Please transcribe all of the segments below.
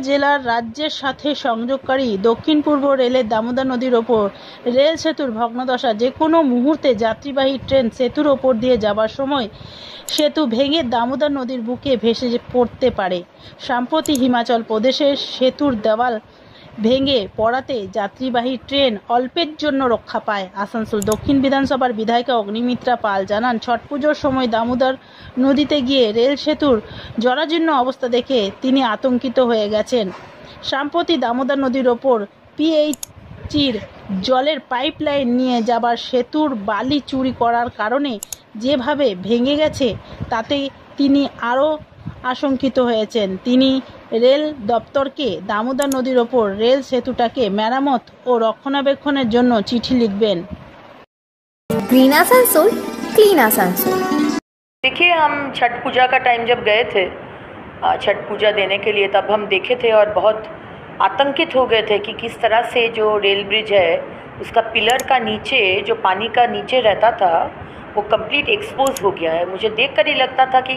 জেলার রাজ্যের সাথে সংযোগকারী দক্ষিণ পূর্ব রেলের দামোদর নদীর ওপর রেল সেতুর ভগ্নদশা। যে কোনো মুহূর্তে যাত্রীবাহী ট্রেন সেতুর ওপর দিয়ে যাবার সময় সেতু ভেঙে দামোদর নদীর বুকে ভেসে পড়তে পারে। সম্প্রতি হিমাচল প্রদেশের সেতুর দেওয়াল ভেঙে পড়াতে যাত্রীবাহী ট্রেন অল্পের জন্য রক্ষা পায়। আসানসোল দক্ষিণ বিধানসভার বিধায়িকা অগ্নিমিত্রা পাল জানান, ছট পুজোর সময় দামোদর নদীতে গিয়ে রেল সেতুর জরাজীর্ণ অবস্থা দেখে তিনি আতঙ্কিত হয়ে গেছেন। সম্প্রতি দামোদর নদীর ওপর পিএইচির জলের পাইপলাইন নিয়ে যাবার সেতুর বালি চুরি করার কারণে যেভাবে ভেঙে গেছে তাতে তিনি আরও আশঙ্কিত হয়েছেন। তিনি রেল দপ্তরকে দামোদর নদীর ওপর রেল সেতুটাকে মেরামত ও রক্ষণাবেক্ষণের জন্য চিঠি লিখবেন। Green Asansol, clean Asansol. देखिए, हम छठ पूजा का टाइम जब गए थे छठ पूजा देने के लिए, तब हम देखे थे और बहुत आतंकित हो गए थे कि किस तरह से जो रेल ब्रिज है उसका पिलर का नीचे जो पानी का नीचे रहता था वो कंप्लीट एक्सपोज हो गया है। मुझे देखकर ही लगता था कि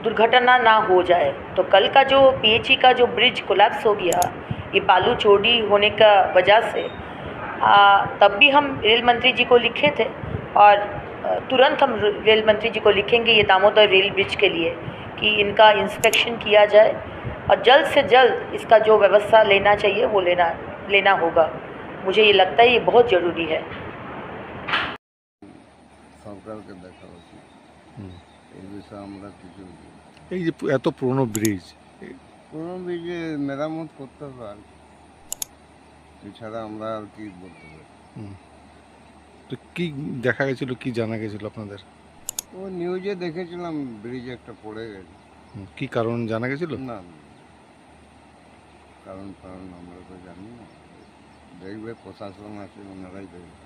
दुर्घटना ना हो जाए। तो कल का जो पीएचई का जो ब्रिज कोलैप्स हो गया ये बालू चोरी होने का वजह से, तब भी हम रेल मंत्री जी को लिखे थे और तुरंत हम रेल मंत्री जी को लिखेंगे ये दामोदर रेल ब्रिज के लिए कि इनका इंस्पेक्शन किया जाए और जल्द से जल्द इसका जो व्यवस्था लेना चाहिए वो लेना होगा। मुझे ये लगता है ये बहुत ज़रूरी है। সরকারকে দেখা উচিত এই বিষয়ে। আমরা কিছু এই যে এত পুরনো ব্রিজে মেরামত করতে হবে, আর এছাড়া আমরা আর কি বলতে পারি। তো কি দেখা গেছিল, কি জানা গেছিল আপনাদের? ও নিউজে দেখেছিলাম ব্রিজ একটা পড়ে গেছে। কি কারণ জানা গেছিল? না, কারণ আমরা তো জানি না, দেখবে প্রশাসন আছে, ওনারাই দেখবে।